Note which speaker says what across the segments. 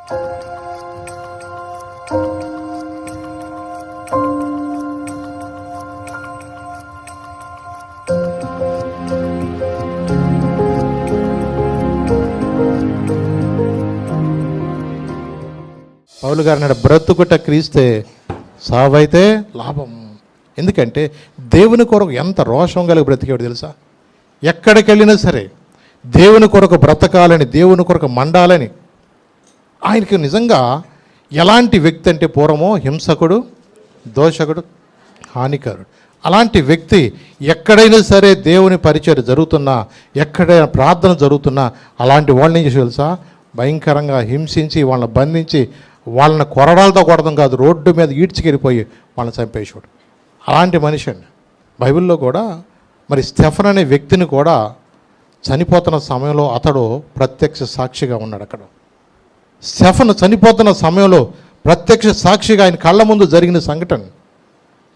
Speaker 1: పౌలు గారు నాడు బ్రతుకుట క్రీస్తే సావైతే లాభం. ఎందుకంటే దేవుని కొరకు ఎంత రోషం కలిగి బ్రతికేవాడు తెలుసా? ఎక్కడికి వెళ్ళినా సరే దేవుని కొరకు బ్రతకాలని, దేవుని కొరకు మండాలని. ఆయనకి నిజంగా ఎలాంటి వ్యక్తి అంటే పూర్వమో హింసకుడు, దోషకుడు, హానికరుడు. అలాంటి వ్యక్తి ఎక్కడైనా సరే దేవుని పరిచయం జరుగుతున్నా, ఎక్కడైనా ప్రార్థన జరుగుతున్నా అలాంటి వాళ్ళని ఏం చేసి తెలుసా? భయంకరంగా హింసించి, వాళ్ళని బంధించి, వాళ్ళని కొరడాలతో కొడతాం కాదు, రోడ్డు మీద ఈడ్చికెళ్ళిపోయి వాళ్ళని చంపేసాడు. అలాంటి మనిషి అండి. బైబిల్లో కూడా మరి స్టెఫన్ అనే వ్యక్తిని కూడా చనిపోతున్న సమయంలో అతడు ప్రత్యక్ష సాక్షిగా ఉన్నాడు. అక్కడ స్టెఫన్ చనిపోతున్న సమయంలో ప్రత్యక్ష సాక్షిగా ఆయన కళ్ళ ముందు జరిగిన సంఘటన.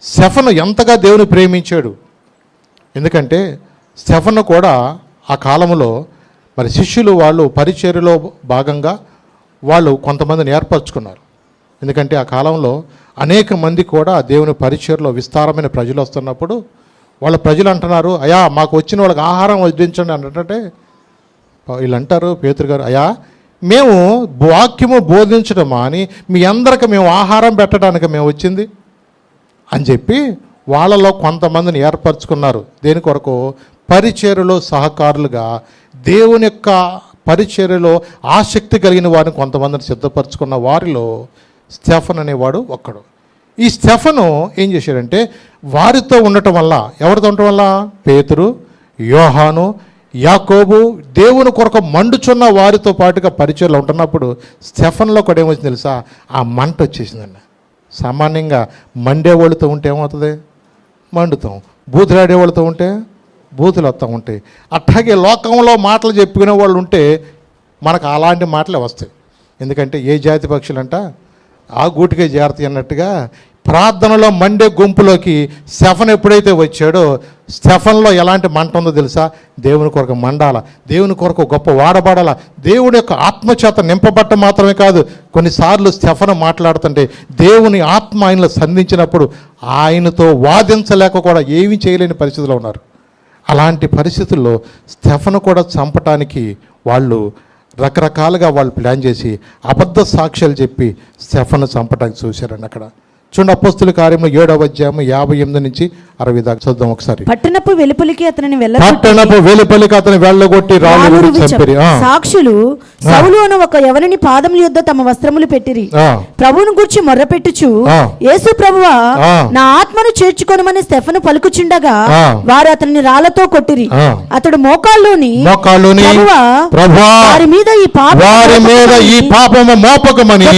Speaker 1: స్టెఫన్ ఎంతగా దేవుని ప్రేమించాడు. ఎందుకంటే స్టెఫన్ కూడా ఆ కాలంలో మరి శిష్యులు వాళ్ళు పరిచర్యలో భాగంగా వాళ్ళు కొంతమందిని ఏర్పరచుకున్నారు. ఎందుకంటే ఆ కాలంలో అనేక మంది కూడా దేవుని పరిచర్యలో విస్తారమైన ప్రజలు వస్తున్నప్పుడు వాళ్ళ ప్రజలు అంటున్నారు, అయ్యా మాకు వచ్చిన వాళ్ళకి ఆహారం వడ్డించండి అంటే వీళ్ళు అంటారు, పేతురు గారు, అయ్యా మేము వాక్యము బోధించడం అని మీ అందరికి మేము ఆహారం పెట్టడానికి మేము వచ్చింది అని చెప్పి వాళ్ళలో కొంతమందిని ఏర్పరచుకున్నారు. దేని కొరకు? పరిచర్యలో సహకారులుగా దేవుని యొక్క పరిచర్యలో ఆసక్తి కలిగిన వారిని కొంతమందిని సిద్ధపరచుకున్న వారిలో స్టెఫన్ అనేవాడు ఒక్కడు. ఈ స్టెఫను ఏం చేశాడంటే వారితో ఉండటం వల్ల, ఎవరితో ఉండటం వల్ల? పేతురు, యోహాను, యాకోబు, దేవుని కొరకు మండుచున్న వారితో పాటుగా పరిచర్యలో ఉంటున్నప్పుడు స్టెఫన్లో కూడా ఏమొచ్చింది తెలుసా? ఆ మంట వచ్చేసిందండి. సామాన్యంగా మండేవాళ్ళతో ఉంటే ఏమవుతుంది? మండుతాం. బూతులాడేవాళ్ళతో ఉంటే బూతులు వస్తూ ఉంటాయి. అట్లాగే లోకంలో మాటలు చెప్పుకునే వాళ్ళు ఉంటే మనకు అలాంటి మాటలే వస్తాయి. ఎందుకంటే ఏ జాతి పక్షులంట ఆ గూటికే జాగ్రత్త అన్నట్టుగా ప్రార్థనలో మండే గుంపులోకి స్టెఫన్ ఎప్పుడైతే వచ్చాడో స్టెఫన్లో ఎలాంటి మంట ఉందో తెలుసా? దేవుని కొరకు మండాల, దేవుని కొరకు గొప్ప వాడబడాల, దేవుని యొక్క ఆత్మచేత నింపబట్ట మాత్రమే కాదు, కొన్నిసార్లు స్టెఫన్ మాట్లాడుతుంటే దేవుని ఆత్మ ఆయనలో సంధించినప్పుడు ఆయనతో వాదించలేక కూడా ఏమీ చేయలేని పరిస్థితిలో ఉన్నారు. అలాంటి పరిస్థితుల్లో స్టెఫను కూడా చంపటానికి వాళ్ళు రకరకాలుగా వాళ్ళు ప్లాన్ చేసి అబద్ధ సాక్ష్యాలు చెప్పి స్టెఫను చంపటానికి చూశారండి. అక్కడ చూడండి, అపోస్తుల కార్యము 7వ అధ్యాయం 58 నుంచి 60 దాకా చదువుదాం ఒకసారి.
Speaker 2: పట్టణపు వెలుపలికి అతనిని
Speaker 1: వెళ్ళగొట్టి రాళ్ళు చంపిరి.
Speaker 2: సాక్షులు సౌలు అను ఒక యవనుని పాదముల యొద్ద తమ వస్త్రములు పెట్టిరి. ప్రభువును గూర్చి మొర్రపెట్టుచు, యేసు ప్రభువా నా ఆత్మను చేర్చుకొనమని స్టెఫను పలుకుచుండగా వారు అతనిని రాళ్లతో కొట్టిరి. అతడు మోకాల్లోని ప్రభువా వారి మీద ఈ పాపము మోపకమని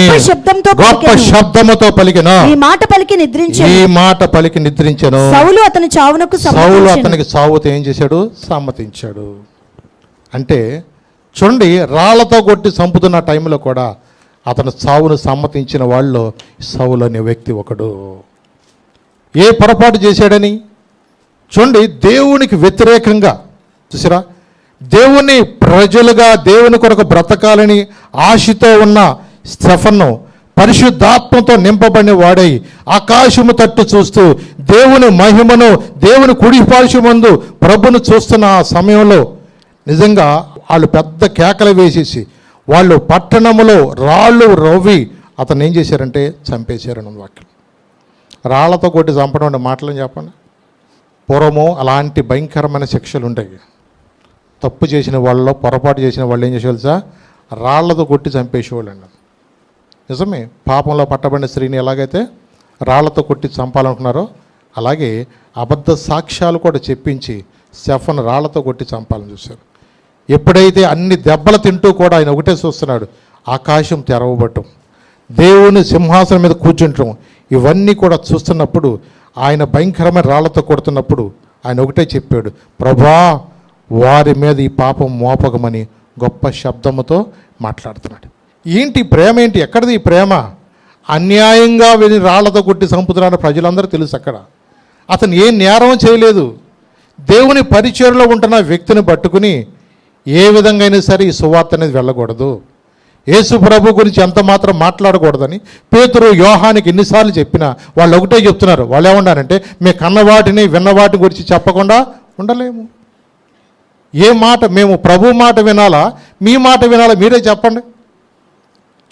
Speaker 2: గొప్ప శబ్దముతో పలికిన. ఈ మాట పలికి నిద్రించెను. సౌలు అతనికి సావుతో ఏం చేశాడు? సమ్మతించాడు. అంటే చూడండి, రాళ్లతో కొట్టి చంపుతున్న టైంలో కూడా అతను సావును సమ్మతించిన వాళ్ళు సౌలు అనే వ్యక్తి ఒకడు. ఏ పొరపాటు చేశాడని చూడండి, దేవునికి వ్యతిరేకంగా చూసారా, దేవుని ప్రజలుగా దేవుని కొరకు బ్రతకాలని ఆశతో ఉన్న స్టెఫను పరిశుద్ధాత్మతో నింపబడిన వాడై ఆకాశము తట్టు చూస్తూ దేవుని మహిమను, దేవుని కుడి పార్శ్వమందు ప్రభును చూస్తున్న ఆ సమయంలో నిజంగా వాళ్ళు పెద్ద కేకలు వేసేసి వాళ్ళు పట్టణములో రాళ్ళు రవ్వి అతను ఏం చేశారంటే చంపేశారని వాక్యం. రాళ్లతో కొట్టి చంపడం అంటే మాటలని చెప్పండి. పూర్వము అలాంటి భయంకరమైన శిక్షలు ఉంటాయి. తప్పు చేసిన వాళ్ళలో, పొరపాటు చేసిన వాళ్ళు ఏం చేసేవాళ్ళు సార్? రాళ్లతో కొట్టి చంపేసేవాళ్ళు అండి. నిజమే, పాపంలో పట్టబడిన స్త్రీని ఎలాగైతే రాళ్లతో కొట్టి చంపాలనుకున్నారో అలాగే అబద్ధ సాక్ష్యాలు కూడా చెప్పించి స్టెఫను రాళ్లతో కొట్టి చంపాలని చూశారు. ఎప్పుడైతే అన్ని దెబ్బలు తింటూ కూడా ఆయన ఒకటే చూస్తున్నాడు, ఆకాశం తెరవబట్టం, దేవుని సింహాసనం మీద కూర్చుంటాం, ఇవన్నీ కూడా చూస్తున్నప్పుడు ఆయన భయంకరమైన రాళ్లతో కొడుతున్నప్పుడు ఆయన ఒకటే చెప్పాడు, ప్రభా వారి మీద ఈ పాపం మోపకమని గొప్ప శబ్దముతో మాట్లాడుతున్నాడు. ఏంటి ప్రేమ? ఏంటి? ఎక్కడిది ఈ ప్రేమ? అన్యాయంగా వెళ్ళి రాళ్లతో కొట్టి చంపుతున్నాడు ప్రజలందరూ తెలుసు. అక్కడ అతను ఏ నేరం చేయలేదు. దేవుని పరిచర్యలో ఉంటున్న వ్యక్తిని పట్టుకుని ఏ విధంగా అయినా సరే ఈ సువార్త అనేది వెళ్ళకూడదు,
Speaker 1: యేసు ప్రభు గురించి ఎంత మాత్రం మాట్లాడకూడదని పేతురు యోహానికి ఎన్నిసార్లు చెప్పినా వాళ్ళు ఒకటే చెప్తున్నారు. వాళ్ళు ఏమన్నారంటే మేము కన్నవాటిని విన్నవాటి గురించి చెప్పకుండా ఉండలేము. ఏ మాట, మేము ప్రభు మాట వినాలా మీ మాట వినాలా మీరే చెప్పండి.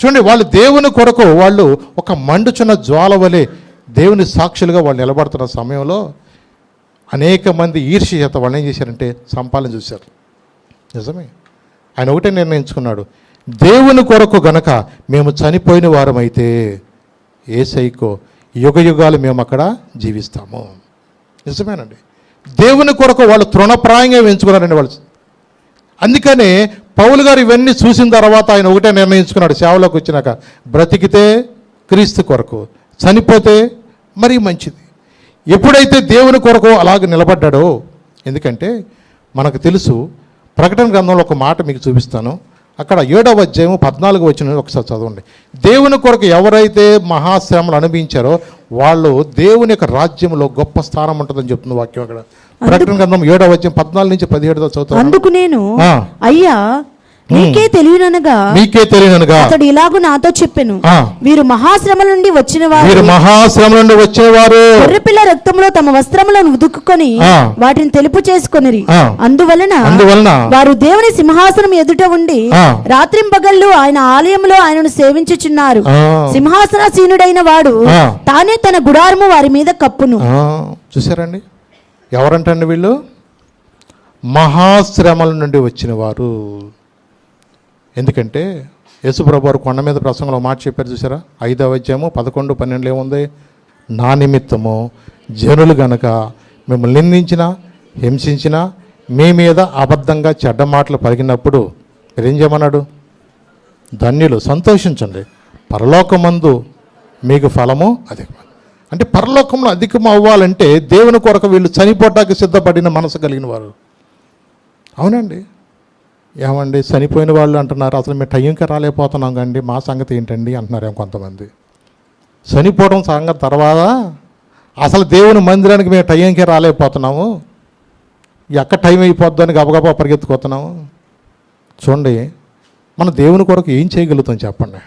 Speaker 1: చూడండి, వాళ్ళు దేవుని కొరకు వాళ్ళు ఒక మండుచున్న జ్వాల వలె దేవుని సాక్షులుగా వాళ్ళు నిలబడుతున్న సమయంలో అనేక మంది ఈర్ష్య చేత వాళ్ళు ఏం చేశారంటే సంపాదన చూశారు. నిజమే, ఆయన ఒకటే నిర్ణయించుకున్నాడు, దేవుని కొరకు గనక మేము చనిపోయిన వారమైతే యేసయ్యకు యుగ యుగాలు మేము అక్కడ జీవిస్తాము. నిజమేనండి, దేవుని కొరకు వాళ్ళు తృణప్రాయంగా ఎంచుకున్నారండి వాళ్ళు. అందుకనే పౌలు గారు ఇవన్నీ చూసిన తర్వాత ఆయన ఒకటే నిర్ణయించుకున్నాడు, సేవలోకి వచ్చినాక బ్రతికితే క్రీస్తు కొరకు, చనిపోతే మరీ మంచిది. ఎప్పుడైతే దేవుని కొరకు అలాగ నిలబడ్డాడో, ఎందుకంటే మనకు తెలుసు, ప్రకటన గ్రంథంలో ఒక మాట మీకు చూపిస్తాను. అక్కడ 7వ అధ్యాయం 14 వచనం ఒకసారి చదవండి. దేవుని కొరకు ఎవరైతే మహాశ్రమలు అనుభవించారో వాళ్ళు దేవుని యొక్క రాజ్యంలో గొప్ప స్థానం ఉంటుందని చెప్తుంది వాక్యం. అక్కడ ప్రకటన గ్రంథం 7వ అధ్యాయం 14 నుంచి 17 చదువుతాను.
Speaker 2: అందుకు నేను అయ్యా నీకే తెలియననగా అతడు ఇలాగూ నాతో చెప్పెను, వీరు మహాశ్రమల నుండి వచ్చిన వారు గొర్రెపిల్ల రక్తంలో తమ వస్త్రములను ఉదుక్కుని వాటిని తెలుపు చేసుకొనిరి. అందువలన వారు దేవుని సింహాసనం ఎదుట ఉండి రాత్రింపగళ్ళు ఆయన ఆలయంలో ఆయనను సేవించుచున్నారు. సింహాసనాసీనుడైన వాడు తానే తన గుడారము వారి మీద కప్పును.
Speaker 1: చూసారండి, ఎవరంటండి వీళ్ళు? మహాశ్రమల నుండి వచ్చిన వారు. ఎందుకంటే యేసుప్రభు వారు కొండ మీద ప్రసంగంలో మాట చెప్పారు చూసారా, 5వ అధ్యాయము 11, 12 ఏముంది? నా నిమిత్తము జనులు గనక మిమ్మల్ని నిందించినా హింసించినా మీ మీద అబద్ధంగా చెడ్డ మాటలు పలికినప్పుడు మీరేం చేయమన్నాడు? ధన్యులు, సంతోషించండి, పరలోకమందు మీకు ఫలము అధికం. అంటే పరలోకంలో అధికం అవ్వాలంటే దేవుని కొరకు వీళ్ళు చనిపోవటానికి సిద్ధపడిన మనసు కలిగిన వారు. అవునండి, ఏమండి చనిపోయిన వాళ్ళు అంటున్నారు, అసలు మేము టైంకి రాలేకపోతున్నాం కండి, మా సంగతి ఏంటండి అంటున్నారు కొంతమంది. చనిపోవడం సంగతి తర్వాత అసలు దేవుని మందిరానికి మేము టైంకి రాలేకపోతున్నాము, ఎక్కడ టైం అయిపోద్దు అని గబగబా పరిగెత్తుకోతున్నాము. చూడండి, మన దేవుని కొరకు ఏం చేయగలుగుతాం చెప్పండి?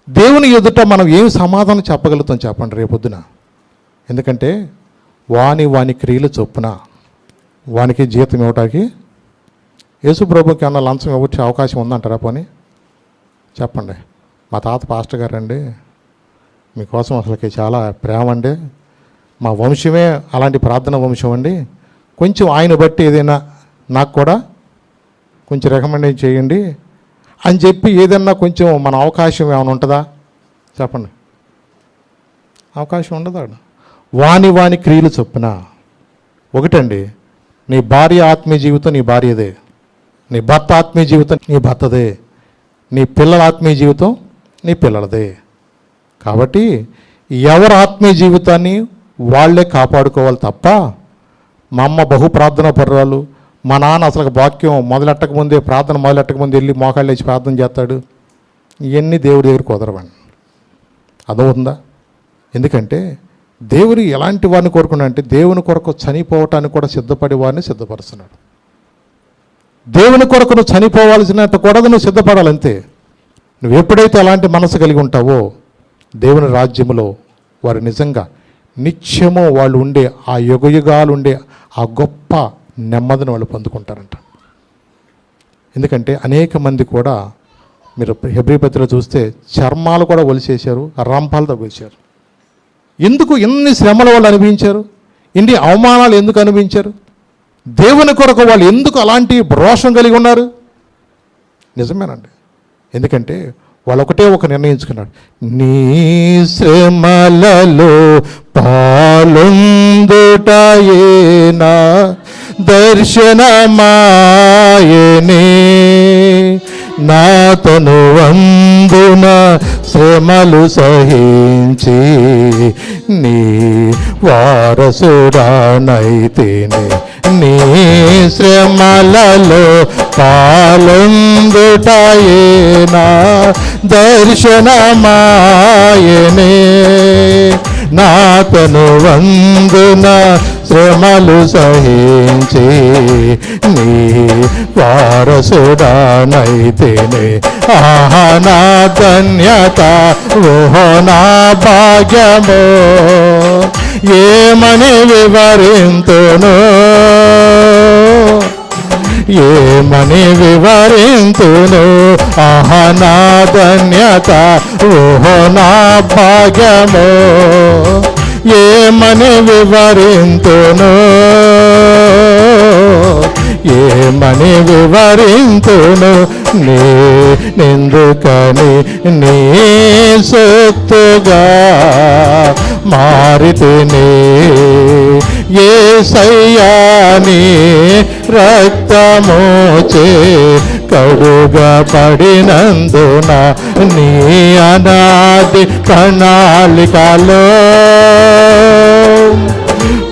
Speaker 1: దేవుని ఎదుట మనం ఏం సమాధానం చెప్పగలుగుతాం చెప్పండి రేపొద్దున? ఎందుకంటే వాని క్రియలు చొప్పున వానికి జీతం ఇవ్వటానికి యేసు ప్రభుకి ఏమన్నా లంచం ఇవ్వచ్చే అవకాశం ఉందంటారా? పోనీ చెప్పండి. మా తాత పాస్టర్ గారు అండి, మీకోసం అసలుకి చాలా ప్రేమ అండి, మా వంశమే అలాంటి ప్రార్థన వంశం అండి, కొంచెం ఆయన బట్టి ఏదైనా నాకు కూడా కొంచెం రికమెండేషన్ చేయండి అని చెప్పి ఏదన్నా కొంచెం మన అవకాశం ఏమైనా ఉంటుందా చెప్పండి? అవకాశం ఉండదు. వాని క్రియలు చొప్పున. ఒకటండి, నీ భార్య ఆత్మీయ జీవితం నీ భార్యదే, నీ భర్త ఆత్మీయ జీవితం నీ భర్తదే, నీ పిల్లల ఆత్మీయ జీవితం నీ పిల్లలదే. కాబట్టి ఎవరి ఆత్మీయ జీవితాన్ని వాళ్ళే కాపాడుకోవాలి తప్ప, మా అమ్మ బహు ప్రార్థన పర్వాలు, మా నాన్న అసలు వాక్యం మొదలెట్టకముందే ప్రార్థన మొదలెట్టకముందే వెళ్ళి మోకాళ్ళు వేసి ప్రార్థన చేస్తాడు, ఇవన్నీ దేవుడి దగ్గర కుదరవండి. అర్థమవుతుందా? ఎందుకంటే దేవుడు ఎలాంటి వారిని కోరుకున్నా అంటే దేవుని కొరకు చనిపోవటానికి కూడా సిద్ధపడే వారిని సిద్ధపరుస్తున్నాడు. దేవుని కొరకు నువ్వు చనిపోవాల్సినంత కూడా నువ్వు సిద్ధపడాలంతే. నువ్వు ఎప్పుడైతే అలాంటి మనసు కలిగి ఉంటావో దేవుని రాజ్యములో వారు నిజంగా నిత్యము వాళ్ళు ఉండే ఆ యుగయుగాలు ఉండే ఆ గొప్ప నెమ్మదిని వాళ్ళు పొందుకుంటారంట. ఎందుకంటే అనేక మంది కూడా మీరు హెబ్రీ పత్రికలో చూస్తే చర్మాలు కూడా ఒలిచేశారు, రంపాలతో కొలిచారు. ఎందుకు ఎన్ని శ్రమలు వాళ్ళు అనుభవించారు, ఎన్ని అవమానాలు ఎందుకు అనుభవించారు? దేవుని కొరకు వాళ్ళు ఎందుకు అలాంటి రోషం కలిగి ఉన్నారు? నిజమేనండి, ఎందుకంటే వాళ్ళు ఒకటే ఒక నిర్ణయించుకున్నాడు, నీ శ్రమలలో పాలుందుటయేనా దర్శనమాయనే, నాతను వందున శ్రమలు సహించి నీ వారసుడానైతేనే, నీ శ్రమలలో పాలుందుటయేనా దర్శనమాయనే, నాతను వందున శ్రమలు సహించి నీ వారసుడానైతేనే ఆహా నా ధన్యత ఓహో నా భాగ్యమో ఏమని వివరింతును ఏమని వివరింతును ఆహా నా ధన్యత ఓహో నా భాగ్యమో ఏమని వివరింతును ఏమని వివరింతును నేనెందుకని నీ సొత్తుగా మారితిని యేసయ్యా నీ రక్తమోచే కడుగబడినందున నీ అనాది ప్రణాళికలో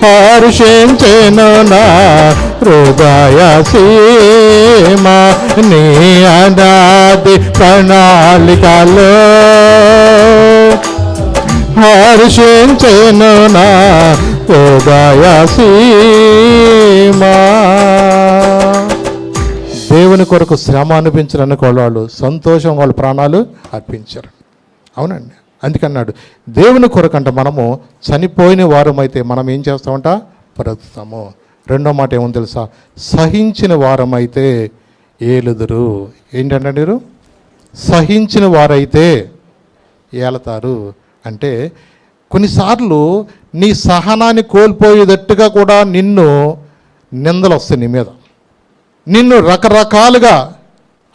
Speaker 1: హర్షించెను నా హృదయ సీమ నీ అనాది ప్రణాళికలో హర్షించెను నా హృదయ సీమ. దేవుని కొరకు శ్రమ అనిపించరని వాళ్ళు సంతోషం వాళ్ళ ప్రాణాలు అర్పించారు. అవునండి, అందుకన్నాడు దేవుని కొరకు అంటే మనము చనిపోయిన వారమైతే మనం ఏం చేస్తామంట బ్రతుకుతాము. రెండో మాట ఏమో తెలుసా, సహించిన వారమైతే ఏలుదురు. ఏంటంటే మీరు సహించిన వారైతే ఏలతారు అంటే కొన్నిసార్లు నీ సహనాన్ని కోల్పోయేటట్టుగా కూడా నిన్ను నిందలు వస్తాయి నీ మీద, నిన్ను రకరకాలుగా.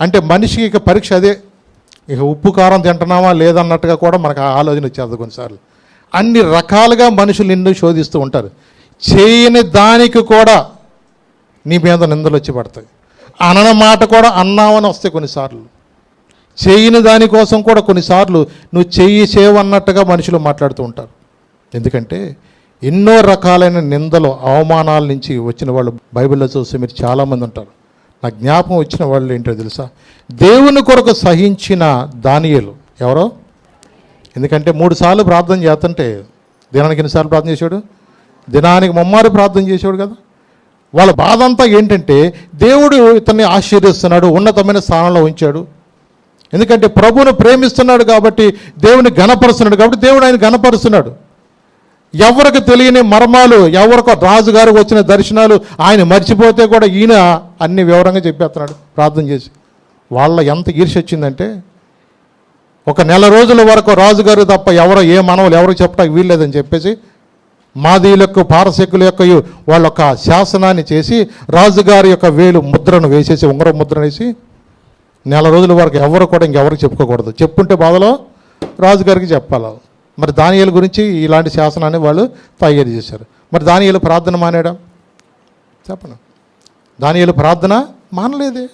Speaker 1: అంటే మనిషికి ఇక పరీక్ష అదే, ఇక ఉప్పు కారం తింటున్నామా లేదన్నట్టుగా కూడా మనకు ఆలోచన వచ్చేది కొన్నిసార్లు. అన్ని రకాలుగా మనుషులు నిన్ను శోధిస్తూ ఉంటారు. చేయని దానికి కూడా నీ మీద నిందలు వచ్చి పడతాయి. అనన మాట కూడా అన్నామని వస్తాయి కొన్నిసార్లు. చేయని దానికోసం కూడా కొన్నిసార్లు నువ్వు చేయవన్నట్టుగా మనుషులు మాట్లాడుతూ ఉంటారు. ఎందుకంటే ఎన్నో రకాలైన నిందలు అవమానాల నుంచి వచ్చిన వాళ్ళు బైబిల్లో చూస్తే మీరు చాలామంది ఉంటారు. నా జ్ఞాపకం వచ్చిన వాళ్ళు ఏంటో తెలుసా, దేవుని కొరకు సహించిన దానియేలు ఎవరో. ఎందుకంటే 3 సార్లు ప్రార్థన చేస్తుంటే దినానికి ఎన్నిసార్లు ప్రార్థన చేశాడు? దినానికి 3 ప్రార్థన చేశాడు కదా. వాళ్ళ బాధ అంతా ఏంటంటే దేవుడు ఇతన్ని ఆశీర్వదిస్తున్నాడు, ఉన్నతమైన స్థానంలో ఉంచాడు. ఎందుకంటే ప్రభువును ప్రేమిస్తున్నాడు కాబట్టి, దేవుని ఘనపరుస్తున్నాడు కాబట్టి దేవుడు ఆయన ఘనపరుస్తున్నాడు. ఎవరికి తెలియని మర్మాలు, ఎవరికో రాజుగారికి వచ్చిన దర్శనాలు ఆయన మర్చిపోతే కూడా ఈయన అన్ని వివరంగా చెప్పేస్తున్నాడు ప్రార్థన చేసి. వాళ్ళ ఎంత ఈర్ష్య వచ్చిందంటే, ఒక నెల రోజుల వరకు రాజుగారు తప్ప ఎవరో ఏ మనవలు ఎవరికి చెప్పడానికి వీల్లేదని చెప్పేసి మాదీయుల యొక్క పారసీకుల యొక్క వాళ్ళ యొక్క శాసనాన్ని చేసి రాజుగారి యొక్క వేలు ముద్రను వేసేసి, ఉంగరం ముద్రను వేసి నెల రోజుల వరకు ఎవరు కూడా ఇంకెవరికి చెప్పుకోకూడదు. చెప్పుంటే బాధలో రాజుగారికి చెప్పాలి. మరి దానియేలు గురించి ఇలాంటి శాసనాన్ని వాళ్ళు తయారు చేశారు. మరి దానియేలు ప్రార్థన మానేడా? చెప్పను. దానియేలు ప్రార్థన మానలేదే.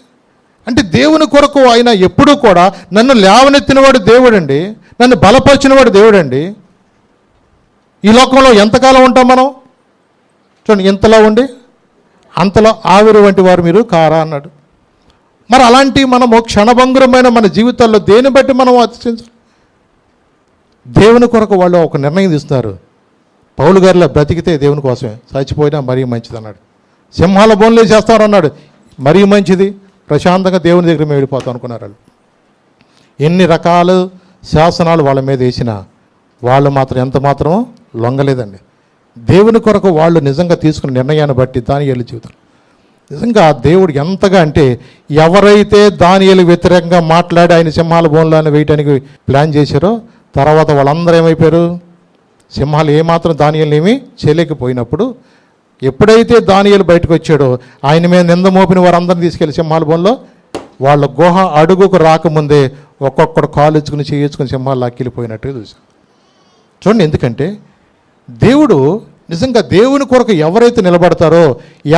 Speaker 1: అంటే దేవుని కొరకు ఆయన ఎప్పుడూ కూడా నన్ను లేవనెత్తినవాడు దేవుడండి, నన్ను బలపరిచినవాడు దేవుడండి. ఈ లోకంలో ఎంతకాలం ఉంటాం మనం? చూడండి, ఇంతలో ఉండి అంతలో ఆవిరి వంటి వారు మీరు కారా అన్నాడు. మరి అలాంటి మనము క్షణభంగురమైన మన జీవితాల్లో దేని బట్టి మనం అతిశించాలి? దేవుని కొరకు వాళ్ళు ఒక నిర్ణయం తీస్తున్నారు. పౌలు గారిలో బ్రతికితే దేవుని కోసమే, చచ్చిపోయినా మరీ మంచిది అన్నాడు. సింహాల బోన్లే చేస్తారన్నాడు, మరీ మంచిది, ప్రశాంతంగా దేవుని దగ్గర మేము వెళ్ళిపోతాం అనుకున్నారు వాళ్ళు. ఎన్ని రకాల శాసనాలు వాళ్ళ మీద వేసినా వాళ్ళు మాత్రం ఎంత మాత్రం లొంగలేదండి. దేవుని కొరకు వాళ్ళు నిజంగా తీసుకున్న నిర్ణయాన్ని బట్టి దానియేలు జీవితం నిజంగా దేవుడు ఎంతగా అంటే, ఎవరైతే దానియేలు వ్యతిరేకంగా మాట్లాడి ఆయన సింహాల బోన్లను వేయటానికి ప్లాన్ చేశారో తర్వాత వాళ్ళందరూ ఏమైపోయారు? సింహాలు ఏమాత్రం దానియేలుని ఏమీ చేయలేకపోయినప్పుడు ఎప్పుడైతే దానియేలు బయటకు వచ్చాడో ఆయన మీద నింద మోపిన వారందరిని తీసుకెళ్ళి సింహాల బోన్లో వాళ్ళ గుహ అడుగుకు రాకముందే ఒక్కొక్కడు కాలు ఇచ్చుకుని చేయించుకుని సింహాలు లాక్కెళ్ళిపోయినట్టుగా చూశారు. చూడండి, ఎందుకంటే దేవుడు నిజంగా దేవుని కొరకు ఎవరైతే నిలబడతారో,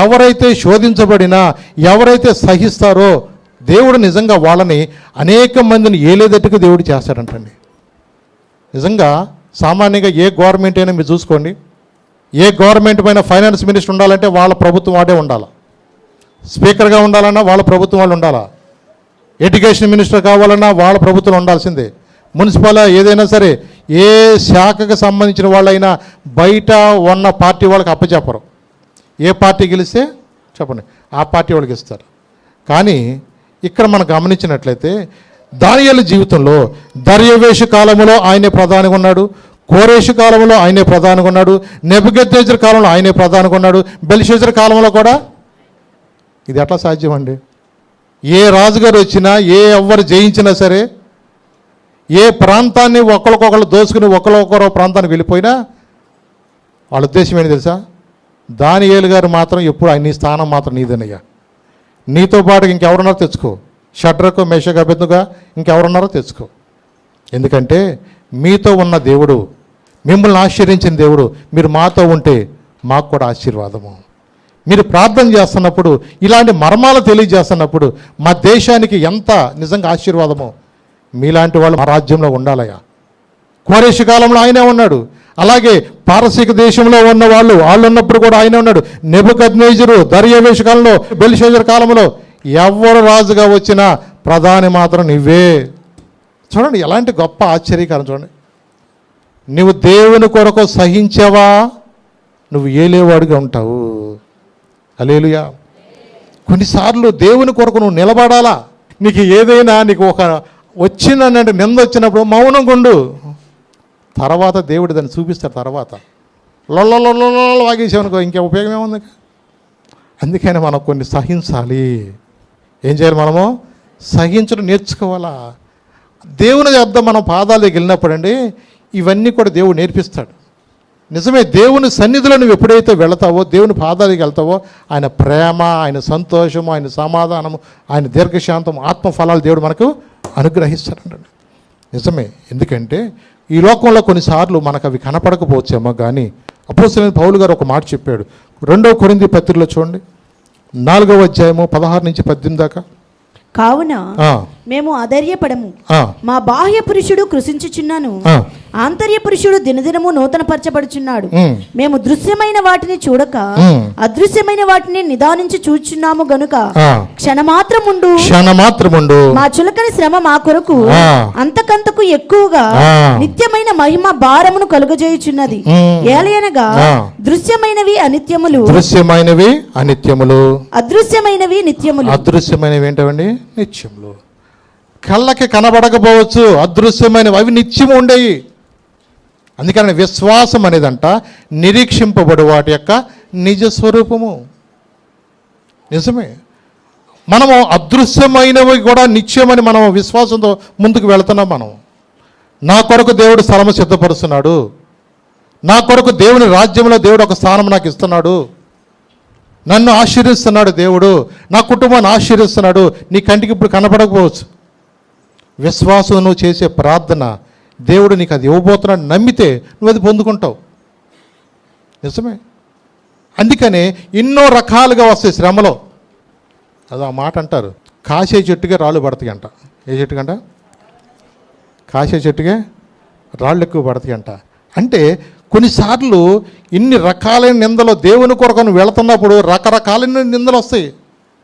Speaker 1: ఎవరైతే శోధించబడినా, ఎవరైతే సహిస్తారో దేవుడు నిజంగా వాళ్ళని అనేక మందిని ఏలేదట్టుగా దేవుడు చేస్తాడంటండి. నిజంగా సామాన్యంగా ఏ గవర్నమెంట్ అయినా మీరు చూసుకోండి, ఏ గవర్నమెంట్ పైన ఫైనాన్స్ మినిస్టర్ ఉండాలంటే వాళ్ళ ప్రభుత్వం వాడే ఉండాలి, స్పీకర్గా ఉండాలన్నా వాళ్ళ ప్రభుత్వం వాళ్ళు ఉండాలా, ఎడ్యుకేషన్ మినిస్టర్ కావాలన్నా వాళ్ళ ప్రభుత్వం ఉండాల్సిందే, మున్సిపల్ ఏదైనా సరే ఏ శాఖకు సంబంధించిన వాళ్ళైనా బయట ఉన్న పార్టీ వాళ్ళకి అప్పచెప్పరు. ఏ పార్టీ గెలిస్తే చెప్పండి ఆ పార్టీ వాళ్ళకి ఇస్తారు. కానీ ఇక్కడ మనం గమనించినట్లయితే దానియేలు జీవితంలో దర్యావేషు కాలంలో ఆయనే ప్రధానిగా ఉన్నాడు, కోరేషు కాలంలో ఆయనే ప్రధానిగా ఉన్నాడు, నెబుకద్నెజరు కాలంలో ఆయనే ప్రధానిగా ఉన్నాడు, బెల్షస్సరు కాలంలో కూడా. ఇది ఎట్లా సాధ్యం అండి? ఏ రాజుగారు వచ్చినా, ఎవరు జయించినా సరే, ఏ ప్రాంతాన్ని ఒకరికొకరు దోసుకుని ఒకరొకరో ప్రాంతానికి వెళ్ళిపోయినా వాళ్ళ ఉద్దేశం ఏంటి తెలుసా? దానియేలు గారు మాత్రం ఎప్పుడు నీ స్థానం మాత్రం నీదేనయ్యా, నీతో పాటు ఇంకెవరున్నారో తెచ్చుకో, షడ్రకు మేషకు అబేద్నెగో ఇంకెవరున్నారో తెచ్చుకో. ఎందుకంటే మీతో ఉన్న దేవుడు, మిమ్మల్ని ఆశ్చర్యించిన దేవుడు, మీరు మాతో ఉంటే మాకు కూడా ఆశీర్వాదము. మీరు ప్రార్థన చేస్తున్నప్పుడు, ఇలాంటి మర్మాలు తెలియజేస్తున్నప్పుడు మా దేశానికి ఎంత నిజంగా ఆశీర్వాదమో. మీలాంటి వాళ్ళు మా రాజ్యంలో ఉండాలయ్యా. కోరేషు కాలంలో ఆయనే ఉన్నాడు, అలాగే పారసీక దేశంలో ఉన్న వాళ్ళు ఉన్నప్పుడు కూడా ఆయనే ఉన్నాడు. నెబుకద్నెజరు దర్యావేషు కాలంలో, బెల్షస్సరు కాలంలో ఎవరు రాజుగా వచ్చినా ప్రధాని మాత్రం నువ్వే. చూడండి ఎలాంటి గొప్ప ఆశ్చర్యకరం. చూడండి, నువ్వు దేవుని కొరకు సహించావా, నువ్వు ఏలేవాడుగా ఉంటావు. హల్లెలూయా. కొన్నిసార్లు దేవుని కొరకు నువ్వు నిలబడాలా. నీకు ఏదైనా నీకు ఒక వచ్చిందనంటే నింద వచ్చినప్పుడు మౌనంగా ఉండు. తర్వాత దేవుడు దాన్ని చూపిస్తాడు. తర్వాత వాగేసామనుకో ఇంకే ఉపయోగం ఏముంది? అందుకని మనం కొన్ని సహించాలి. ఏం చేయాలి? మనము సహించడం నేర్చుకోవాలా. దేవుని వద్ద మనం పాదాలు దగ్గర వెళ్ళినప్పుడు అండి ఇవన్నీ కూడా దేవుడు నేర్పిస్తాడు. నిజమే, దేవుని సన్నిధిలో నువ్వు ఎప్పుడైతే వెళతావో, దేవుని పాదాలకు వెళ్తావో, ఆయన ప్రేమ, ఆయన సంతోషము, ఆయన సమాధానము, ఆయన దీర్ఘశాంతం, ఆత్మఫలాలు దేవుడు మనకు అనుగ్రహిస్తాడండి. నిజమే, ఎందుకంటే ఈ లోకంలో కొన్నిసార్లు మనకు అవి కనపడకపోవచ్చేమో, కానీ అపోస్తలుడైన పౌలు గారు ఒక మాట చెప్పాడు. 2 కొరింథీ పత్రికలో చూడండి, 4వ అధ్యాయము 16 నుంచి 18 దాకా.
Speaker 2: కావున మేము అధైర్యపడము, మా బాహ్య పురుషుడు కృషించుచున్నాను, ఆంతర్య పురుషుడు దినదినము నూతనపరచబడుచున్నాడు. మేము దృశ్యమైన వాటిని చూడక అదృశ్యమైన వాటిని నిదానించి చూచున్నాము గనుక క్షణమాత్రముండు మా చులకని శ్రమ మా కొరకు అంతకంతకు ఎక్కువగా నిత్యమైన మహిమ భారమును కలుగజేయుచున్నది. ఏలయనగా దృశ్యమైనవి అనిత్యములు, అదృశ్యమైనవి నిత్యములు.
Speaker 1: అదృశ్యమైనవి ఏంటండి? నిత్యములు. కళ్ళకి కనబడకపోవచ్చు, అదృశ్యమైనవి, అవి నిత్యము ఉండేవి. అందుకని విశ్వాసం అనేదంట నిరీక్షింపబడు వాటి యొక్క నిజ స్వరూపము. నిజమే, మనము అదృశ్యమైనవి కూడా నిత్యమని మనం విశ్వాసంతో ముందుకు వెళుతున్నాం. మనం నా కొరకు దేవుడు స్థలము సిద్ధపరుస్తున్నాడు, నా కొరకు దేవుని రాజ్యంలో దేవుడు ఒక స్థానం నాకు ఇస్తున్నాడు, నన్ను ఆశీర్వదిస్తున్నాడు దేవుడు, నా కుటుంబాన్ని ఆశీర్వదిస్తున్నాడు. నీ కంటికి ఇప్పుడు కనపడకపోవచ్చు. విశ్వాసం నువ్వు చేసే ప్రార్థన దేవుడు నీకు అది ఇవ్వబోతున్నాడు నమ్మితే నువ్వు అది పొందుకుంటావు. నిజమే, అందుకనే ఎన్నో రకాలుగా వస్తాయి శ్రమలో. అది ఆ మాట అంటారు, కాసే చెట్టుకే రాళ్ళు పడతాయి అంట. ఏ చెట్టుకంట? కాసే చెట్టుకే రాళ్ళు ఎక్కువ పడతాయి అంట. అంటే కొన్నిసార్లు ఇన్ని రకాలైన నిందలు దేవుని కొరకు నువ్వు వెళుతున్నప్పుడు రకరకాలైన నిందలు వస్తాయి.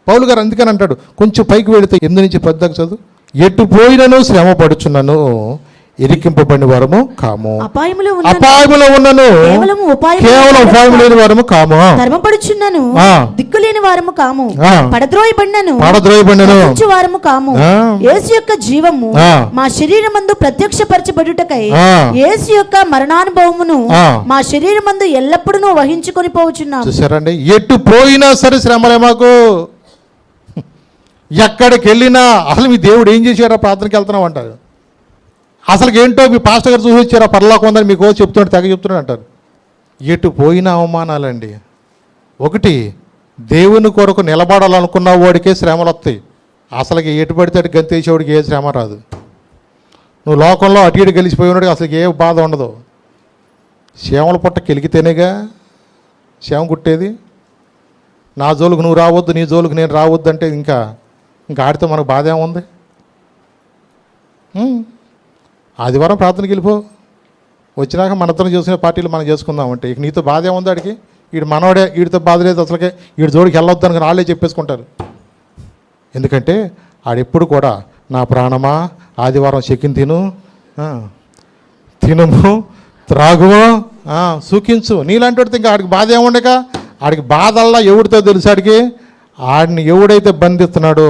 Speaker 1: పౌలు గారు అందుకని అంటాడు, కొంచెం పైకి వెళితే 8 నుంచి 10 దాకా చదువు. ఎటు పోయినను శ్రమ పడుచున్నాను, ఇరికింపబడిన వారము కాము, అపాయములో ఉన్నను కేవలం ఉపాయం లేని వారము కాము,
Speaker 2: ధర్మపడుచున్నాను దిక్కులేని వారము కాము, పడద్రోయబడినను వారము కాము. యేసు యొక్క జీవము మా శరీరమందు ప్రత్యక్షపరచబడుటకై యేసు యొక్క మరణానుభవమును మా శరీరమందు ఎల్లప్పుడూ వహించుకొని పోవచ్చున్నాము.
Speaker 1: చూసారండి, ఎటు పోయినా సరే శ్రమలే మాకు. ఎక్కడికి వెళ్ళినా అసలు మీ దేవుడు ఏం చేశారా ప్రార్థనకి వెళ్తున్నాం అంటారు. అసలు ఏంటో మీ పాస్టర్ గారు చూసి వచ్చారా పరలోకం ఉందని మీకు చెప్తున్నాడు, తెగ చెప్తున్నాడు అంటారు. ఎటు పోయినా అవమానాలండి. ఒకటి, దేవుని కొరకు నిలబడాలనుకున్న వాడికే శ్రమలు వస్తాయి. అసలుకి ఎటు పడితే అటు గంతేసేవాడికి ఏ శ్రమ రాదు. నువ్వు లోకంలో అటు ఇటు గెలిచిపోయినాడికి అసలు ఏ బాధ ఉండదు. శ్యామల పుట్ట కెలిగితేనేగా శ్యామ కుట్టేది. నా జోలుకు నువ్వు రావద్దు, నీ జోలుకు నేను రావద్దు అంటే ఇంకా ఆడితే మనకు బాధ ఏముంది? ఆదివారం ప్రార్థనకి వెళ్ళిపో, వచ్చినాక మనతో చేసుకునే పార్టీలు మనం చేసుకుందామంటే ఇక నీతో బాధ ఏముంది? ఆడికి వీడు మనవాడే, వీడితో బాధ లేదు అసలుకే, వీడి జోడికి వెళ్ళొద్దు అని వాళ్ళే చెప్పేసుకుంటారు. ఎందుకంటే ఆడెప్పుడు కూడా నా ప్రాణమా ఆదివారం చికెన్ తినుము త్రాగుము సుఖించు. నీలాంటి వాడితే ఇంకా ఆడికి బాధ ఏముండక ఆడికి బాధల్లా ఎవడితో తెలుసు ఆడికి, ఆడిని ఎవడైతే బంధిస్తున్నాడో.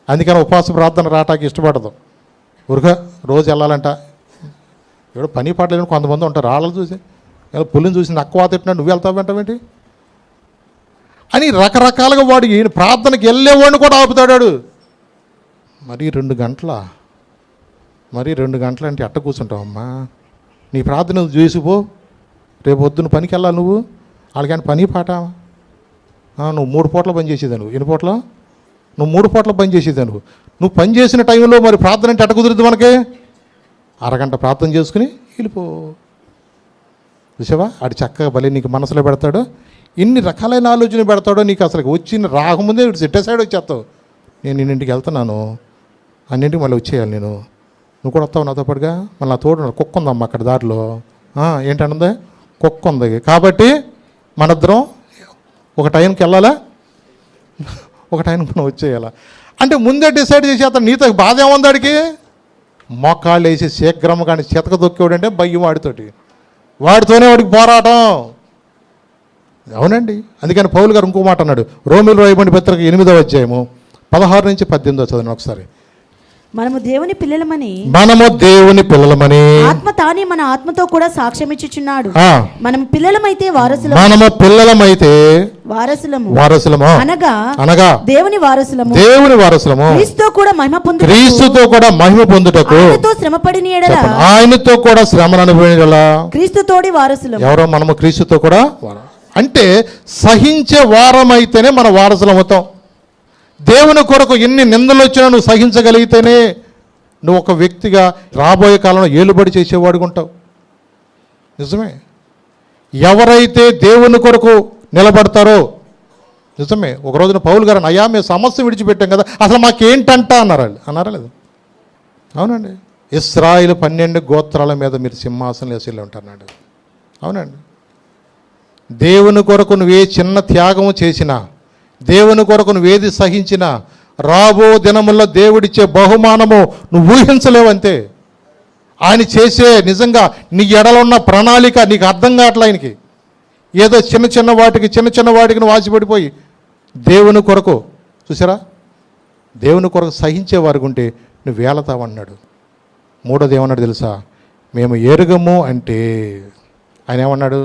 Speaker 1: అందుకని ఉపవాస ప్రార్థన రావటానికి ఇష్టపడదు. ఊరుగా రోజు వెళ్ళాలంట. ఎవడో పని పాటలేని కొంతమంది ఉంటారు, వాళ్ళని చూసి పులిని చూసి నక్కువ తిట్టినాడు, నువ్వు వెళ్తావు వెంటబెట్టి అని రకరకాలుగా వాడు ఈయన ప్రార్థనకి వెళ్ళేవాడిని కూడా ఆపుతాడాడు. మరి 2 గంటలు అంటే ఎట్ట కూర్చుంటావమ్మా? నీ ప్రార్థన చూసిపో, రేపు పొద్దున్న పనికి వెళ్ళాలి నువ్వు. వాళ్ళకైనా పని పాట. నువ్వు 3 పూటలు పని చేసేదా నువ్వు? ఎన్ని పూటలు? నువ్వు 3 పూటలు పని చేసేదా నువ్వు పని చేసిన టైంలో మరి ప్రార్థన అంటే ఎట్ట కుదురుద్ది మనకి? అరగంట ప్రార్థన చేసుకుని వెళ్ళిపో. చూసావా, ఆడు చక్కగా భలే నీకు మనసులో పెడతాడు. ఇన్ని రకాలైన ఆలోచన పెడతాడో నీకు అసలు వచ్చిన రాకముందే సైడ్ వచ్చేస్తావు. నేను ఇన్నింటికి వెళ్తున్నాను, అన్నింటికి మళ్ళీ వచ్చేయాలి నేను, నువ్వు కూడా వస్తావు నాతో పాటుగా. మళ్ళీ నా తోడు కుక్క ఉందమ్మా అక్కడ దారిలో. ఏంటన్నది? కుక్క ఉంది. కాబట్టి మనిద్దరం ఒక టైంకి వెళ్ళాలా, ఒక టైంకి మనం వచ్చేయాలా అంటే ముందే డిసైడ్ చేసి అతను నీతో బాధ ఏముంది ఆడికి? మోకాళ్ళు వేసి శీఘ్రం కానీ చెతక దొక్కేవాడంటే భయం వాడితోనే వాడికి పోరాటం. అవునండి. అందుకని పౌలు గారు ఇంకో మాట అన్నాడు, రోమిలు రాయబడిన పత్రిక 8వ అధ్యాయము 16 నుంచి 18 చదివిన ఒకసారి.
Speaker 2: మనము దేవుని పిల్లలమని ఆత్మ తానే మన ఆత్మతో కూడా సాక్ష్యం ఇచ్చుచున్నాడు. మనము పిల్లలమైతే వారసులము అనగా దేవుని వారసులము, క్రీస్తుతో కూడా మహిమ పొందుటకు ఆయనతో కూడా శ్రమను అనుభవించాల. క్రీస్తుతోడి వారసులము. ఎవరో మనము క్రీస్తుతో కూడా. అంటే సహించే వారమైతేనే మన వారసులం అవుతాం. దేవుని కొరకు ఎన్ని నిందలు వచ్చినా నువ్వు సహించగలిగితేనే నువ్వు ఒక వ్యక్తిగా రాబోయే కాలంలో ఏలుబడి చేసేవాడుగా ఉంటావు. నిజమే. ఎవరైతే దేవుని కొరకు నిలబడతారో, నిజమే. ఒక రోజున పౌలు గారు, అయ్యా మేము సమస్య విడిచిపెట్టాం కదా, అసలు మాకేంటంట అన్నారా లేదు? అవునండి. ఇశ్రాయేలు 12 గోత్రాల మీద మీరు సింహాసనం వేసి ఉంటారన్నాడు. అవునండి. దేవుని కొరకు నువ్వు ఏ చిన్న త్యాగము చేసినా, దేవుని కొరకు నువ్వేది సహించినా, రాబో దినముల్లో దేవుడిచ్చే బహుమానము నువ్వు ఊహించలేవంతే. ఆయన చేసే నిజంగా నీ ఎడలున్న ప్రణాళిక నీకు అర్థం కావట్లే. ఆయనకి ఏదో చిన్న చిన్న వాటికి నువ్వు ఆశపడిపోయి దేవుని కొరకు, చూసారా, దేవుని కొరకు సహించేవారికి ఉంటే నువ్వు వేలతావన్నాడు. 3వది ఏమన్నాడు తెలుసా? మేము ఎరుగము అంటే ఆయన ఏమన్నాడు?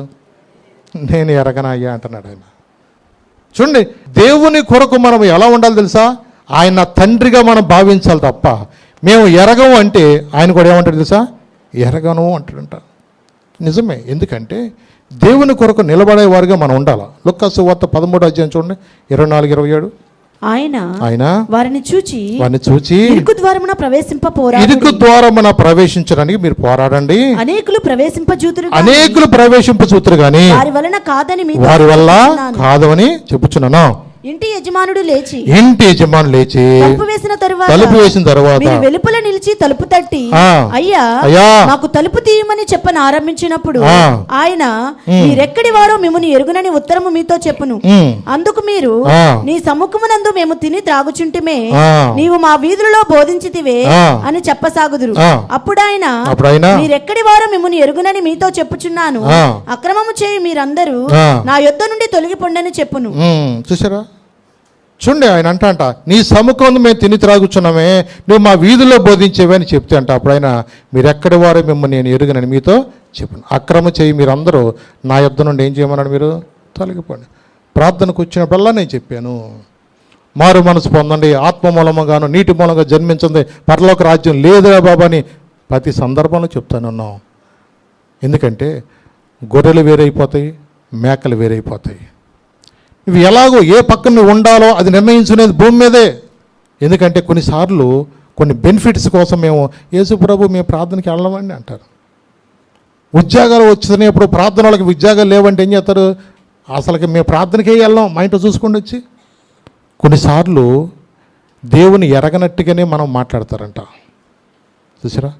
Speaker 2: నేను ఎరగనయ్యా అంటున్నాడు ఆయన. చూడండి, దేవుని కొరకు మనం ఎలా ఉండాలి తెలుసా? ఆయన తండ్రిగా మనం భావించాలి తప్ప మేము ఎరగము అంటే ఆయన కూడా ఏమంటాడు తెలుసా? ఎరగను అంటాడంట. నిజమే. ఎందుకంటే దేవుని కొరకు నిలబడేవారుగా మనం ఉండాలి. లూకా సువార్త 13వ అధ్యాయం చూడండి, 24-27. ఆయన వారిని చూచి ఇరుకు ద్వారమున ప్రవేశించడానికి మీరు పోరాడండి. అనేకులు ప్రవేశింపజూతురు గాని వారి వల్ల కాదని చెప్పుచున్నాను. ఇంటి యజమానుడు లేచి తలుపు వేసిన తరువాత వెలుపల నిలిచి తలుపు తట్టి, అయ్యా మాకు తలుపు తీయమని చెప్పని ఆరంభించినప్పుడు ఆయన, మీరెక్కడి వారో మిమ్మల్ని ఎరుగునని ఉత్తరము మీతో చెప్పును. అందుకు మీరు, నీ సముఖమునందు మేము తిని త్రాగుచుంటిమే, నీవు మా వీధులలో బోధించితివే అని చెప్పసాగుదురు. అప్పుడు ఆయన, మీరెక్కడి వారో మిమ్మల్ని ఎరుగునని మీతో చెప్పుచున్నాను, అక్రమము చేయి మీరందరూ నా యొద్ద నుండి తొలగిపోండని చెప్పును.
Speaker 1: చూసారా? చూడండి, ఆయన అంట నీ సముఖం మేము తిని త్రాగుచున్నామే, నువ్వు మా వీధుల్లో బోధించేవే అని చెప్తే అంట. అప్పుడు ఆయన, మీరు ఎక్కడి వారో మిమ్మల్ని నేను ఎరుగనని మీతో చెప్పాను, అక్రమ చేయి మీరందరూ నా యొద్ద నుండి ఏం చేయమన్నాడు? మీరు తొలగిపోండి. ప్రార్థనకు వచ్చినప్పుడల్లా నేను చెప్పాను, మారు మనసు పొందండి, ఆత్మ మూలముగాను నీటి మూలంగా జన్మించండి, పరలోక రాజ్యం లేదురా బాబా అని ప్రతి సందర్భంలో చెప్తానున్నాం. ఎందుకంటే గొర్రెలు వేరైపోతాయి, మేకలు వేరైపోతాయి. ఇవి ఎలాగో ఏ పక్కన నువ్వు ఉండాలో అది నిర్ణయించుకునేది భూమి మీదే. ఎందుకంటే కొన్నిసార్లు కొన్ని బెనిఫిట్స్ కోసం మేము, యేసు ప్రభు మేము ప్రార్థనకి వెళ్ళమండి అంటారు. ఉద్యోగాలు వచ్చినప్పుడు ప్రార్థన వాళ్ళకి ఉద్యోగాలు లేవంటే ఏం చేస్తారు? అసలుకి మేము ప్రార్థనకే వెళ్ళాం, మా ఇంట్లో చూసుకోండి వచ్చి. కొన్నిసార్లు దేవుని ఎరగనట్టుగానే మనం మాట్లాడతారంట. చూసారా?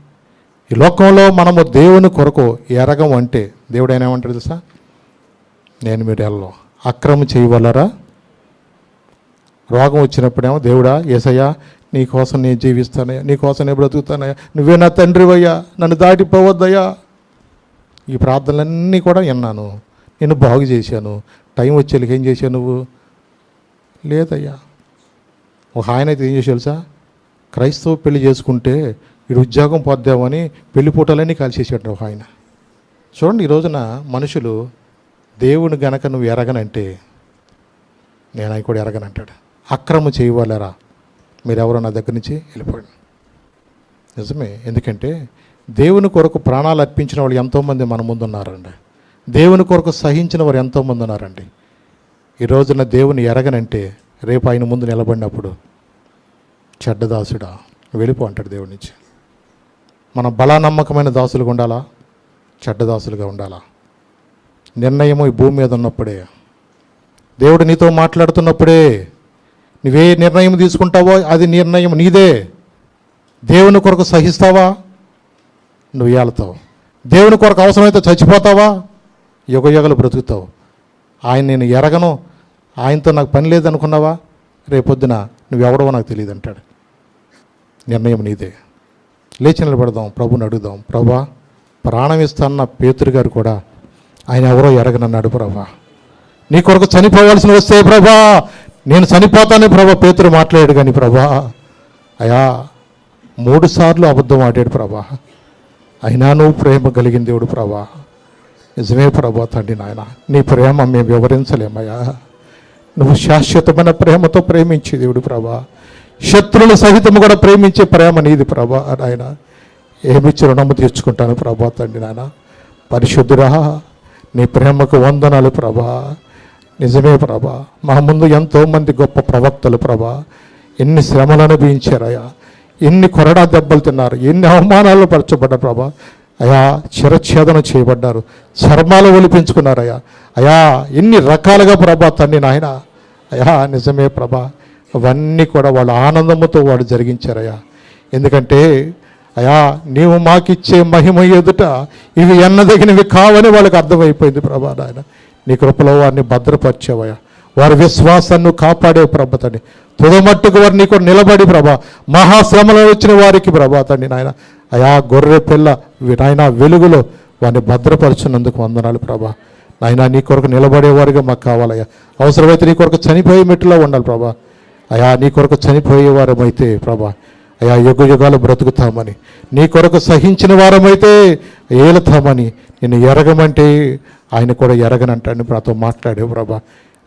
Speaker 1: ఈ లోకంలో మనము దేవుని కొరకు ఎరగం అంటే దేవుడు ఆయన ఏమంటాడు తెలుసా? నేను మీరు వెళ్ళం, అక్రమం చేయవలరా? రోగం వచ్చినప్పుడేమో దేవుడా, యేసయ్యా నీకోసం నేను జీవిస్తానయ్యా, నీకోసం నేను బ్రతుకుతానయ్యా, నువ్వే నా తండ్రివయ్యా, నన్ను దాటిపోవద్దయ్యా. ఈ ప్రార్థనలన్నీ కూడా విన్నాను, నేను బాగు చేశాను, టైం వచ్చేళ్ళకి ఏం చేసావు నువ్వు? లేదయ్యా. ఒక ఆయన అయితే ఏం చేసి తెలుసా, క్రైస్తవ పెళ్లి చేసుకుంటే వీడు ఉద్యోగం పొద్దామని పెళ్లి పూటలన్నీ కాల్చేసాడు ఒక ఆయన. చూడండి, ఈ రోజున మనుషులు దేవుని గనక నువ్వు ఎరగనంటే నేను ఆయన కూడా ఎరగనంటాడు. అక్రమం చేయవాలరా మీరెవరో నా దగ్గర నుంచి వెళ్ళిపోండి. నిజమే, ఎందుకంటే దేవుని కొరకు ప్రాణాలు అర్పించిన వాళ్ళు ఎంతోమంది మన ముందు ఉన్నారండి. దేవుని కొరకు సహించిన వారు ఎంతోమంది ఉన్నారండి. ఈ రోజున దేవుని ఎరగనంటే రేపు ఆయన ముందు నిలబడినప్పుడు చెడ్డదాసుడా వెళ్ళిపో అంటాడు దేవుడి నుంచి. మన బలానమ్మకమైన దాసులుగా ఉండాలా, చెడ్డదాసులుగా ఉండాలా? నిర్ణయము ఈ భూమి మీద ఉన్నప్పుడే, దేవుడు నీతో మాట్లాడుతున్నప్పుడే నువ్వే నిర్ణయం తీసుకుంటావో అది నిర్ణయం నీదే. దేవుని కొరకు సహిస్తావా, నువ్వు ఏళ్తావు. దేవుని కొరకు అవసరమైతే చచ్చిపోతావా, యుగయుగలు బ్రతుకుతావు. ఆయన నేను ఎరగను, ఆయనతో నాకు పని లేదనుకున్నావా, రేపొద్దున నువ్వెవడవో నాకు తెలియదు అంటాడు. నిర్ణయం నీదే. లేచి నిలబడదాం, ప్రభుని అడుగుదాం. ప్రభా, ప్రాణం ఇస్తాన్న పేతురు గారు కూడా ఆయన ఎవరో ఎరగనన్నాడు. ప్రభా, నీ కొరకు చనిపోవాల్సిన వస్తే ప్రభా నేను చనిపోతానే ప్రభా పేతురు మాట్లాడాడు. కానీ ప్రభా అయా 3 సార్లు అబద్ధం ఆడాడు ప్రభా. అయినా నువ్వు ప్రేమ కలిగిన దేవుడు ప్రభా. నిజమే ప్రభా తండ్రి నాయన, నీ ప్రేమ మేము వివరించలేమయ్యా. నువ్వు శాశ్వతమైన ప్రేమతో ప్రేమించే దేవుడు ప్రభా. శత్రువుల సహితము కూడా ప్రేమించే ప్రేమ నీది ప్రభా. నాయన ఏమిచ్చి రుణము తీర్చుకుంటాను ప్రభా తండ్రి నాయన. పరిశుద్ధురా, నీ ప్రేమకు వందనాలు ప్రభా. నిజమే ప్రభా, మా ముందు ఎంతోమంది గొప్ప ప్రవక్తలు ప్రభా ఎన్ని శ్రమలు అనుభవించారయ్యా, ఎన్ని కొరడా దెబ్బలు తిన్నారు, ఎన్ని అవమానాలు పరచబడ్డారు ప్రభా. అయా చిరఛేదన చేయబడ్డారు, చర్మాలు ఒలిపించుకున్నారయ్యా. అయా ఎన్ని రకాలుగా ప్రభా తండ్రి నాయన. అయా నిజమే ప్రభా, అవన్నీ కూడా వాళ్ళ ఆనందముతో వాడు జరిగించారయ్యా. ఎందుకంటే అయా నీవు మాకిచ్చే మహిమ ఎదుట ఇవి ఎన్నదగినవి కావని వాళ్ళకి అర్థమైపోయింది ప్రభా నాయన. నీ కృపలో వారిని భద్రపరిచావయ్యా, వారి విశ్వాసాన్ని కాపాడేవు ప్రభా తండ్రి. తుదమట్టుకు వారు నీకు నిలబడి ప్రభా మహాశ్రమలో వచ్చిన వారికి ప్రభా తండ్రి నాయన. అయా గొర్రె పిల్ల నాయన వెలుగులో వారిని భద్రపరుచున్నందుకు వందనాలు ప్రభా నాయన. నీ కొరకు నిలబడేవారుగా మాకు కావాలయ్యా. అవసరమైతే నీ కొరకు చనిపోయే మెట్టులో ఉండాలి ప్రభా. అయా నీ కొరకు చనిపోయేవారమైతే ప్రభా అయా యుగ యుగాలు బ్రతుకుతామని, నీ కొరకు సహించిన వారమైతే ఏలుతామని, నిన్ను ఎరగమంటే ఆయన కూడా ఎరగనంటాడు. నాతో మాట్లాడేవు ప్రభా.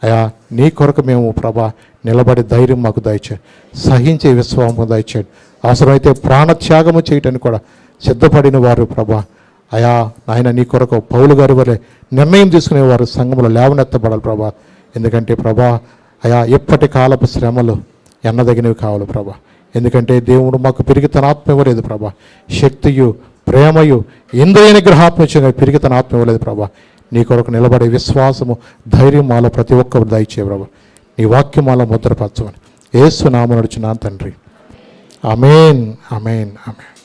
Speaker 1: అయా నీ కొరకు మేము ప్రభా నిలబడి ధైర్యం మాకు దయచేయండి, సహించే విశ్వాసం దయచేయండి. అవసరమైతే ప్రాణత్యాగము చేయటానికి కూడా సిద్ధపడిన వారు ప్రభా. అయా ఆయన నీ కొరకు పౌలు గారి వలె నిర్ణయం తీసుకునేవారు సంఘంలో లేవనెత్తబడాలి ప్రభా. ఎందుకంటే ప్రభా అయా ఎప్పటి కాలపు శ్రమలు ఎన్నదగినవి కావాలి ప్రభా. ఎందుకంటే దేవుడు మాకు పెరిగి తన ఆత్మ ఇవ్వలేదు ప్రభా. శక్తియు ప్రేమయు ఇంద్రియ నిగ్రహాత్మకంగా పెరిగి తన ఆత్మ ఇవ్వలేదు ప్రభా. నీ కొరకు నిలబడే విశ్వాసము ధైర్యం మాలో ప్రతి ఒక్కరు దయచే ప్రభా. నీ వాక్యం మాలో ముద్రపరచమని యేసు నామమున నడుచున్నాను తండ్రి. ఆమేన్, ఆమేన్, ఆమేన్.